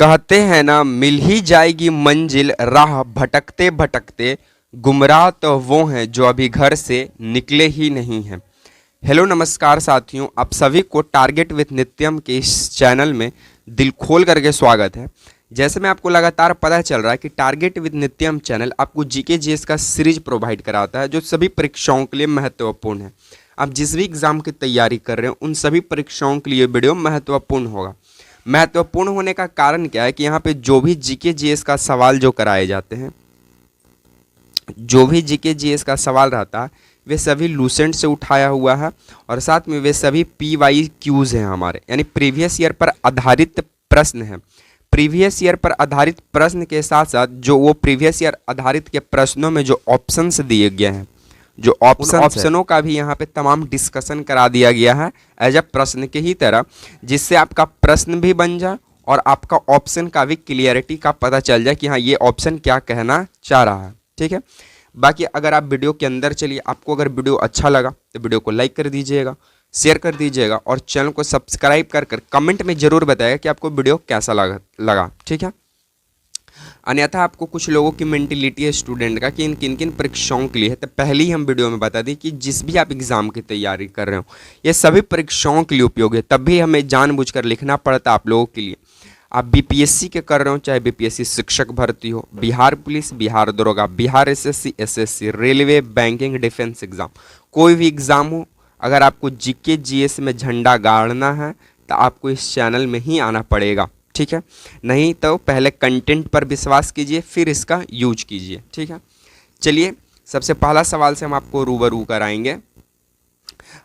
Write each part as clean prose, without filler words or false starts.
कहते हैं ना, मिल ही जाएगी मंजिल राह भटकते भटकते, गुमराह तो वो हैं जो अभी घर से निकले ही नहीं हैं। हेलो नमस्कार साथियों, आप सभी को टारगेट विथ नित्यम के इस चैनल में दिल खोल करके स्वागत है। जैसे मैं आपको लगातार पता चल रहा है कि टारगेट विथ नित्यम चैनल आपको जीके जीएस का सीरीज प्रोवाइड कराता है जो सभी परीक्षाओं के लिए महत्वपूर्ण है। आप जिस भी एग्जाम की तैयारी कर रहे हो उन सभी परीक्षाओं के लिए वीडियो महत्वपूर्ण होगा। महत्वपूर्ण होने का कारण क्या है कि यहाँ पे जो भी जीके जीएस का सवाल जो कराए जाते हैं, जो भी जीके जीएस का सवाल रहता है वे सभी लूसेंट से उठाया हुआ है और साथ में वे सभी PYQs हैं हमारे, यानी प्रीवियस ईयर पर आधारित प्रश्न हैं। प्रीवियस ईयर पर आधारित प्रश्न के साथ साथ जो वो प्रीवियस ईयर आधारित के प्रश्नों में जो ऑप्शंस दिए गए हैं, जो ऑप्शनों का भी यहाँ पे तमाम डिस्कशन करा दिया गया है एज अ प्रश्न के ही तरह, जिससे आपका प्रश्न भी बन जाए और आपका ऑप्शन का भी क्लियरिटी का पता चल जाए कि हाँ ये ऑप्शन क्या कहना चाह रहा है। ठीक है, बाकी अगर आप वीडियो के अंदर चलिए, आपको अगर वीडियो अच्छा लगा तो वीडियो को लाइक कर दीजिएगा, शेयर कर दीजिएगा और चैनल को सब्सक्राइब कर कमेंट में जरूर बताइएगा कि आपको वीडियो कैसा लगा। ठीक है, अन्यथा आपको कुछ लोगों की मेंटेलिटी है स्टूडेंट का कि इन किन किन परीक्षाओं के लिए है, तो पहले ही हम वीडियो में बता दें कि जिस भी आप एग्ज़ाम की तैयारी कर रहे हो ये सभी परीक्षाओं के लिए उपयोगी है। तब भी हमें जानबूझकर लिखना पड़ता है आप लोगों के लिए। आप BPSC के कर रहे हो, चाहे BPSC शिक्षक भर्ती हो, बिहार पुलिस, बिहार दरोगा, Bihar SSC, railway, banking, defence exam, कोई भी एग्ज़ाम हो, अगर आपको जीके जीएस में झंडा गाड़ना है तो आपको इस चैनल में ही आना पड़ेगा। ठीक है, नहीं तो पहले कंटेंट पर विश्वास कीजिए फिर इसका यूज कीजिए। ठीक है, चलिए सबसे पहला सवाल से हम आपको रूबरू कराएंगे।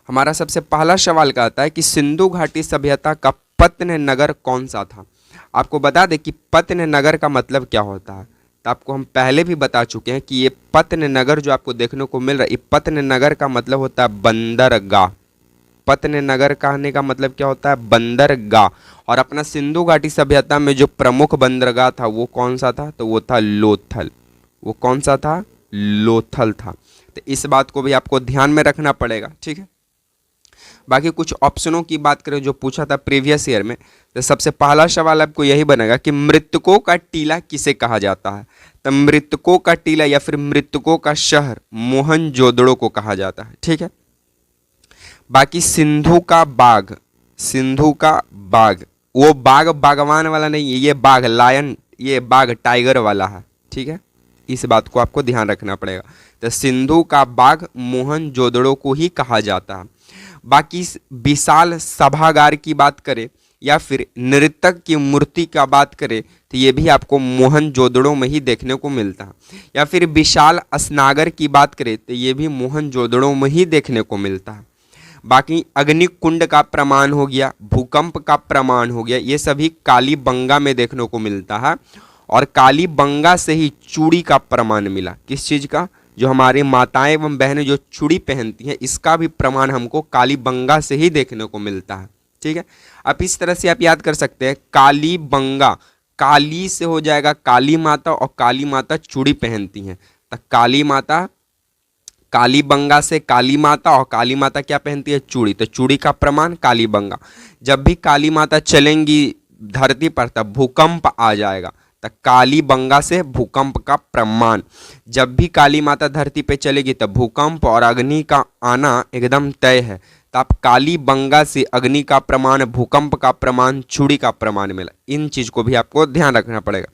हमारा सबसे पहला सवाल कहता है कि सिंधु घाटी सभ्यता का पत्न नगर कौन सा था। आपको बता दें कि पत्न नगर का मतलब क्या होता है, तो आपको हम पहले भी बता चुके हैं कि ये पत्न नगर जो आपको देखने को मिल रहा है, ये पत्न नगर का मतलब होता है बंदरगाह। पत्न नगर कहने का मतलब क्या होता है, बंदरगाह। और अपना सिंधु घाटी सभ्यता में जो प्रमुख बंदरगाह था वो कौन सा था, तो वो था लोथल। वो कौन सा था, लोथल था। तो इस बात को भी आपको ध्यान में रखना पड़ेगा। ठीक है, बाकी कुछ ऑप्शनों की बात करें जो पूछा था प्रीवियस ईयर में, तो सबसे पहला सवाल आपको यही बनेगा कि मृतकों का टीला किसे कहा जाता है। तो मृतकों का टीला या फिर मृतकों का शहर मोहनजोदड़ो को कहा जाता है। ठीक है, बाकी सिंधु का बाघ, सिंधु का बाघ वो बाघ बागवान वाला नहीं है, ये बाघ लायन, ये बाघ टाइगर वाला है। ठीक है, इस बात को आपको ध्यान रखना पड़ेगा। तो सिंधु का बाघ मोहनजोदड़ो को ही कहा जाता है। बाकी विशाल सभागार की बात करें या फिर नर्तक की मूर्ति का बात करें तो ये भी आपको मोहनजोदड़ो में ही देखने को मिलता है। या फिर विशाल स्नागर की बात करें तो ये भी मोहनजोदड़ो में ही देखने को मिलता है। बाकी अग्निकुंड का प्रमाण हो गया, भूकंप का प्रमाण हो गया, ये सभी कालीबंगा में देखने को मिलता है। और कालीबंगा से ही चूड़ी का प्रमाण मिला। किस चीज़ का, जो हमारी माताएं एवं बहनें जो चूड़ी पहनती हैं इसका भी प्रमाण हमको कालीबंगा से ही देखने को मिलता है। ठीक है, अब इस तरह से आप याद कर सकते हैं, कालीबंगा, काली से हो जाएगा काली माता और काली माता चूड़ी पहनती हैं, तो काली माता, कालीबंगा से काली माता और काली माता क्या पहनती है, चूड़ी, तो चूड़ी का प्रमाण कालीबंगा। जब भी काली माता चलेंगी धरती पर तब भूकंप आ जाएगा, तो कालीबंगा से भूकंप का प्रमाण। जब भी काली माता धरती पे चलेगी तब भूकंप और अग्नि का आना एकदम तय है। तो आप कालीबंगा से अग्नि का प्रमाण, भूकंप का प्रमाण, चूड़ी का प्रमाण मिला। इन चीज को भी आपको ध्यान रखना पड़ेगा।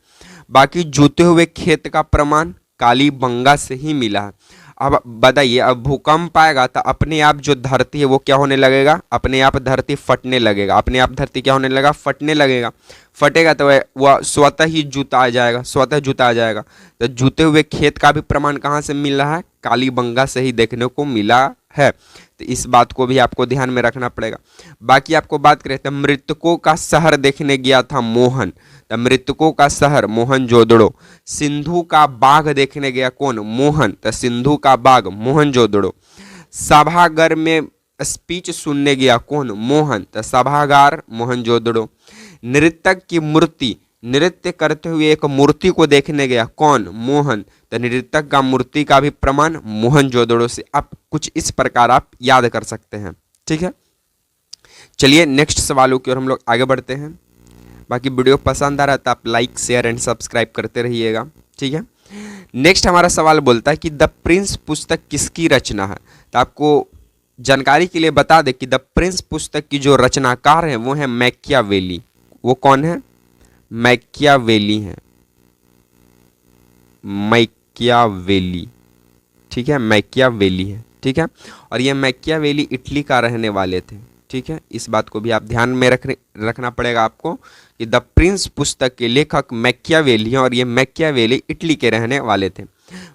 बाकी जूते हुए खेत का प्रमाण कालीबंगा से ही मिला है। अब बताइए, अब भूकंप आएगा तो अपने आप जो धरती है वो क्या होने लगेगा, अपने आप धरती फटने लगेगा। अपने आप धरती क्या होने लगेगा, फटने लगेगा। फटेगा तो वह स्वतः ही जूता आ जाएगा, स्वतः जूता आ जाएगा। तो जूते हुए खेत का भी प्रमाण कहाँ से मिल रहा है, कालीबंगा से ही देखने को मिला है। तो इस बात को भी आपको ध्यान में रखना पड़ेगा। बाकी आपको बात करें तो मृतकों का शहर देखने गया था मोहन, तो मृतकों का शहर मोहनजोदड़ो। सिंधु का बाघ देखने गया कौन, मोहन, तो सिंधु का बाघ मोहनजोदड़ो। सभागार में स्पीच सुनने गया कौन, मोहन, तो सभागार मोहनजोदड़ो। नर्तक की मूर्ति, नृत्य करते हुए एक मूर्ति को देखने गया कौन, मोहन, तो नर्तक का मूर्ति का भी प्रमाण मोहनजोदड़ो से। आप कुछ इस प्रकार आप याद कर सकते हैं। ठीक है, चलिए नेक्स्ट सवालों की ओर हम लोग आगे बढ़ते हैं। बाकी वीडियो पसंद आ रहा है तो आप लाइक शेयर एंड सब्सक्राइब करते रहिएगा, ठीक है। नेक्स्ट हमारा सवाल बोलता है कि द प्रिंस पुस्तक किसकी रचना है। तो आपको जानकारी के लिए बता दें कि द प्रिंस पुस्तक की जो रचनाकार है वो है मैकियावेली। वो कौन है? मैकियावेली है, मैकियावेली, ठीक है, मैकियावेली है, ठीक है। और ये मैकियावेली इटली का रहने वाले थे, ठीक है। इस बात को भी आप ध्यान में रखना पड़ेगा आपको कि द प्रिंस पुस्तक के लेखक मैकियावेली हैं और ये मैकियावेली इटली के रहने वाले थे।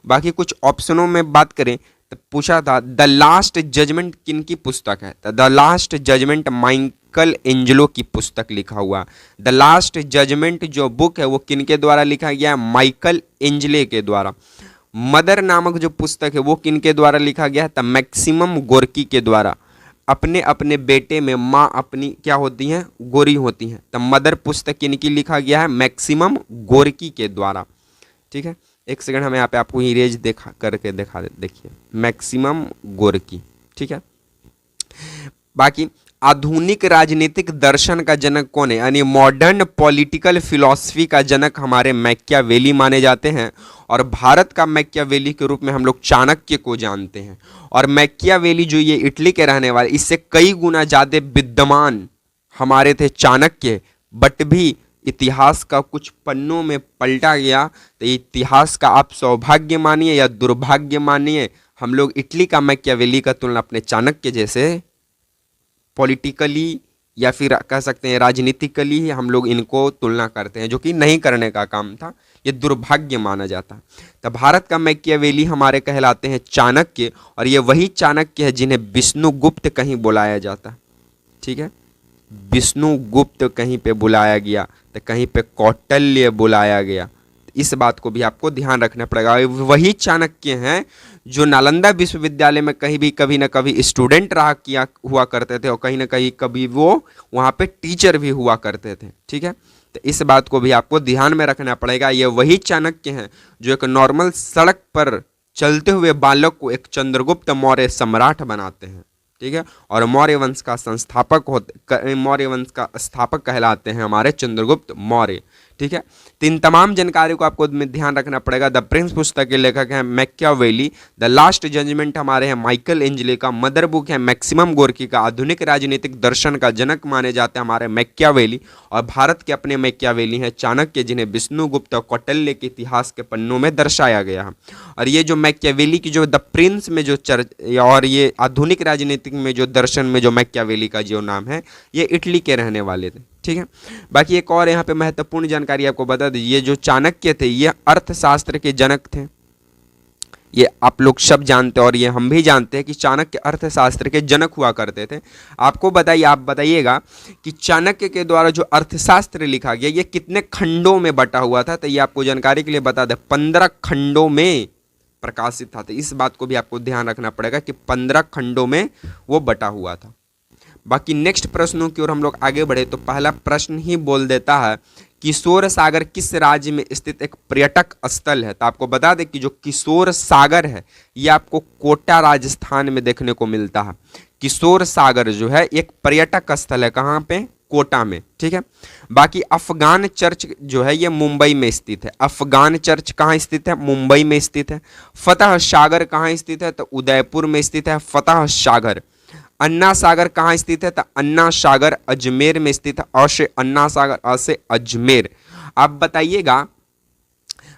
बाकी कुछ ऑप्शनों में बात करें तो पूछा था द लास्ट जजमेंट किन की पुस्तक है। The last judgement Michelangelo की पुस्तक लिखा हुआ। द लास्ट जजमेंट जो बुक है वो किन के द्वारा लिखा गया है? माइकल एंजेले के द्वारा। मदर नामक जो पुस्तक है वो किन के द्वारा लिखा गया है? द मैक्सिमम गोर्की के द्वारा। अपने अपने बेटे में माँ अपनी क्या होती हैं? गोरी होती हैं। तो मदर पुस्तक किनकी लिखा गया है? मैक्सिमम गोर्की के द्वारा, ठीक है। एक सेकंड हम यहाँ पे आपको इरेज करके दिखा देखिए, मैक्सिमम गोर्की, ठीक है। बाकी आधुनिक राजनीतिक दर्शन का जनक कौन है? यानी मॉडर्न पॉलिटिकल फिलॉसफी का जनक हमारे मैकियावेली माने जाते हैं। और भारत का मैकियावेली के रूप में हम लोग चाणक्य को जानते हैं। और मैकियावेली जो ये इटली के रहने वाले, इससे कई गुना ज़्यादा विद्यमान हमारे थे चाणक्य, बट भी इतिहास का कुछ पन्नों में पलटा गया। तो इतिहास का आप सौभाग्य मानिए या दुर्भाग्य मानिए, हम लोग इटली का मैकियावेली का तुलना अपने चाणक्य जैसे पॉलिटिकली या फिर कह सकते हैं राजनीतिकली ही हम लोग इनको तुलना करते हैं, जो कि नहीं करने का काम था, ये दुर्भाग्य माना जाता है। तो भारत का मैकियावेली हमारे कहलाते हैं चाणक्य। और ये वही चाणक्य है जिन्हें विष्णुगुप्त कहीं बुलाया जाता है, ठीक है। विष्णुगुप्त कहीं पे बुलाया गया तो कहीं पे कौटिल्य बुलाया गया। इस बात को भी आपको ध्यान रखना पड़ेगा। वही चाणक्य हैं जो नालंदा विश्वविद्यालय में कहीं भी कभी ना कभी स्टूडेंट रहा किया हुआ करते थे और कहीं ना कहीं कभी वो वहाँ पे टीचर भी हुआ करते थे, ठीक है। तो इस बात को भी आपको ध्यान में रखना पड़ेगा। ये वही चाणक्य हैं जो एक नॉर्मल सड़क पर चलते हुए बालक को एक चंद्रगुप्त मौर्य सम्राट बनाते हैं, ठीक है। और मौर्य वंश का मौर्य वंश का स्थापक कहलाते हैं हमारे चंद्रगुप्त मौर्य, ठीक है। तो इन तमाम जानकारी को आपको ध्यान रखना पड़ेगा। द प्रिंस पुस्तक के लेखक हैं मैकियावेली। द लास्ट जजमेंट हमारे हैं माइकल एंजेले का। मदर बुक है मैक्सिमम गोर्की का। आधुनिक राजनीतिक दर्शन का जनक माने जाते हैं हमारे मैकियावेली। और भारत के अपने मैकियावेली हैं चाणक्य, जिन्हें विष्णुगुप्त और कौटिल्य के इतिहास के पन्नों में दर्शाया गया है। और ये जो मैकियावेली की जो द प्रिंस में जो और ये आधुनिक राजनीतिक में जो दर्शन में जो मैकियावेली का जो नाम है, ये इटली के रहने वाले थे, ठीक है। बाकी एक और यहाँ पे महत्वपूर्ण जानकारी आपको बता दें, ये जो चाणक्य थे ये अर्थशास्त्र के जनक थे। ये आप लोग सब जानते हैं और ये हम भी जानते हैं कि चाणक्य अर्थशास्त्र के जनक हुआ करते थे। आपको बताइए, आप बताइएगा कि चाणक्य के द्वारा जो अर्थशास्त्र लिखा गया ये कितने खंडों में बटा हुआ था। तो ये आपको जानकारी के लिए बता दें 15 खंडों में प्रकाशित था। तो इस बात को भी आपको ध्यान रखना पड़ेगा कि 15 खंडों में वो बटा हुआ था। बाकी नेक्स्ट प्रश्नों की ओर हम लोग आगे बढ़े तो पहला प्रश्न ही बोल देता है, किशोर सागर किस राज्य में स्थित एक पर्यटक स्थल है। तो आपको बता दें कि जो किशोर सागर है ये आपको कोटा राजस्थान में देखने को मिलता है। किशोर सागर जो है एक पर्यटक स्थल है, कहाँ पे? कोटा में, ठीक है। बाकी अफगान चर्च जो है ये मुंबई में स्थित है। अफगान चर्च कहाँ स्थित है? मुंबई में स्थित है। फतह सागर कहाँ स्थित है? तो उदयपुर में स्थित है फतह सागर। अन्ना सागर कहाँ स्थित है? तो अन्ना सागर अजमेर में स्थित है। असे अन्ना सागर, असे अजमेर। आप बताइएगा,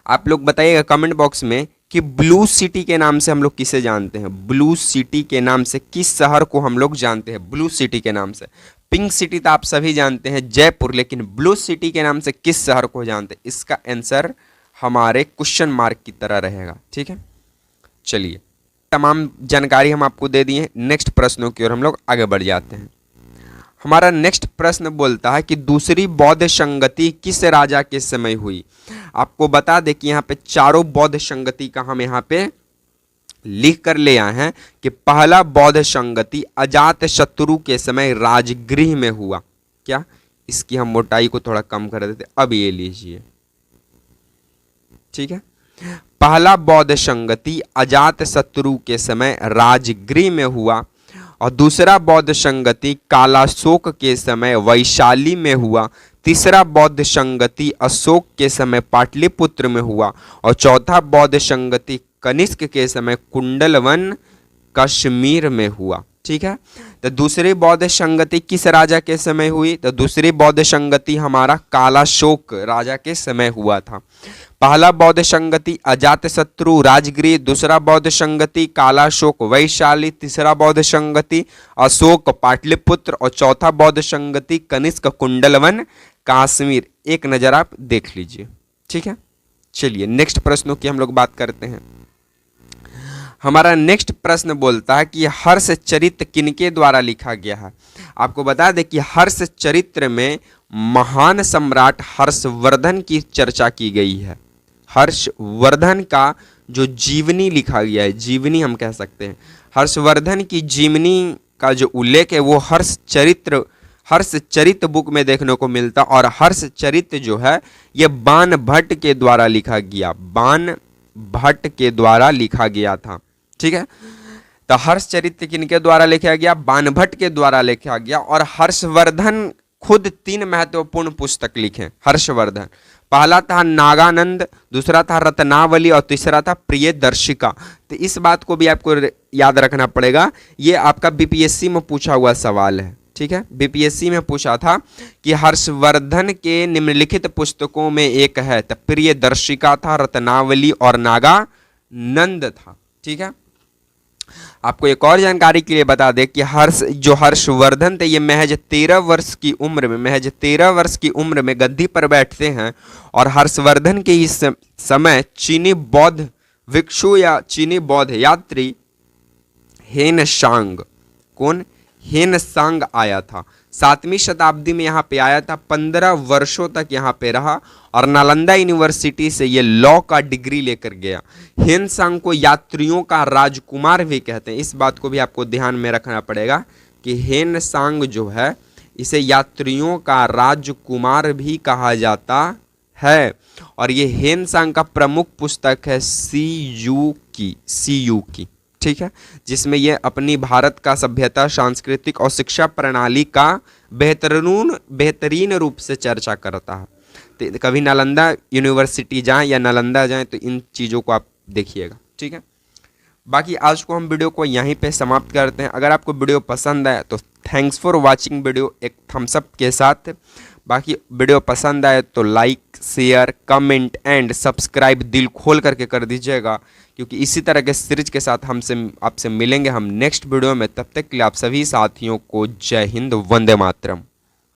आप लोग बताइएगा कमेंट बॉक्स में कि ब्लू सिटी के नाम से हम लोग किसे जानते हैं? ब्लू सिटी के नाम से किस शहर को हम लोग जानते हैं? ब्लू सिटी के नाम से। पिंक सिटी तो आप सभी जानते हैं जयपुर, लेकिन ब्लू सिटी के नाम से किस शहर को जानते हैं? इसका आंसर हमारे क्वेश्चन मार्क की तरह रहेगा, ठीक है। चलिए, तमाम जानकारी हम आपको दे दिए। नेक्स्ट प्रश्नों की ओर हम लोग आगे बढ़ जाते हैं। हमारा नेक्स्ट प्रश्न बोलता है कि दूसरी बौद्ध संगति किस राजा के समय हुई। आपको बता दें कि यहाँ पे चारों बौद्ध संगति का हम यहाँ पे लिख कर ले आए हैं कि पहला बौद्ध संगति अजात शत्रु के समय राजगृह में हुआ। क्या? इसकी हम मोटाई को थोड़ा कम कर देते, अब ये लीजिए, ठीक है। पहला बौद्ध संगति अजात शत्रु के समय राजगृह में हुआ और दूसरा बौद्ध संगति कालाशोक के समय वैशाली में हुआ। तीसरा बौद्ध संगति अशोक के समय पाटलिपुत्र में हुआ और चौथा बौद्ध संगति कनिष्क के समय कुंडलवन कश्मीर में हुआ। ठीक है, तो दूसरी बौद्ध संगति किस राजा के समय हुई? तो दूसरी बौद्ध संगति हमारा कालाशोक राजा के समय हुआ था। पहला बौद्ध संगति अजातशत्रु राजगृह, दूसरा बौद्ध संगति कालाशोक वैशाली, तीसरा बौद्ध संगति अशोक पाटलिपुत्र और चौथा बौद्ध संगति कनिष्क कुंडलवन कश्मीर। एक नजर आप देख लीजिए। ठीक है, चलिए नेक्स्ट प्रश्नों की हम लोग बात करते हैं। हमारा नेक्स्ट प्रश्न बोलता है कि हर्ष चरित्र किनके द्वारा लिखा गया है? आपको बता दें कि हर्ष चरित्र में महान सम्राट हर्षवर्धन की चर्चा की गई है। हर्षवर्धन का जो जीवनी लिखा गया है, जीवनी हम कह सकते हैं, हर्षवर्धन की जीवनी का जो उल्लेख है वो हर्ष चरित्र बुक में देखने को मिलता। और हर्ष चरित्र जो है ये बाणभट्ट के द्वारा लिखा गया, बाणभट्ट के द्वारा लिखा गया था। ठीक है, तो हर्ष चरित्र किनके द्वारा लिखा गया? बाणभट्ट के द्वारा लिखा गया। और हर्षवर्धन खुद 3 महत्वपूर्ण पुस्तक लिखे हर्षवर्धन। पहला था नागानंद, दूसरा था रत्नावली और तीसरा था प्रियदर्शिका। तो इस बात को भी आपको याद रखना पड़ेगा, ये आपका बीपीएससी में पूछा हुआ सवाल है। ठीक है, बीपीएससी में पूछा था कि हर्षवर्धन के निम्नलिखित पुस्तकों में एक है, तो प्रियदर्शिका था, रत्नावली और नागानंद था। ठीक है, आपको एक और जानकारी के लिए बता दें कि हर्षवर्धन थे ये महज 13 वर्ष की उम्र में गद्दी पर बैठते हैं। और हर्षवर्धन के इस समय चीनी बौद्ध भिक्षु या चीनी बौद्ध यात्री हेनसांग आया था। 7वीं शताब्दी में यहाँ पे आया था, 15 वर्षों तक यहाँ पे रहा और नालंदा यूनिवर्सिटी से ये लॉ का डिग्री लेकर गया। हेनसांग को यात्रियों का राजकुमार भी कहते हैं। इस बात को भी आपको ध्यान में रखना पड़ेगा कि हेनसांग जो है इसे यात्रियों का राजकुमार भी कहा जाता है। और ये हेनसांग का प्रमुख पुस्तक है सीयू की। ठीक है, जिसमें यह अपनी भारत का सभ्यता, सांस्कृतिक और शिक्षा प्रणाली का बेहतरीन रूप से चर्चा करता है। तो कभी नालंदा यूनिवर्सिटी जाएं या नालंदा जाएं तो इन चीज़ों को आप देखिएगा। ठीक है, बाकी आज को हम वीडियो को यहीं पे समाप्त करते हैं। अगर आपको वीडियो पसंद आए तो थैंक्स फॉर वाचिंग वीडियो एक थम्स अप के साथ। बाकी वीडियो पसंद आए तो like, share, comment and subscribe दिल खोल करके कर दीजिएगा, क्योंकि इसी तरह के सीरीज के साथ आपसे मिलेंगे हम नेक्स्ट वीडियो में। तब तक के लिए आप सभी साथियों को जय हिंद, वंदे मातरम।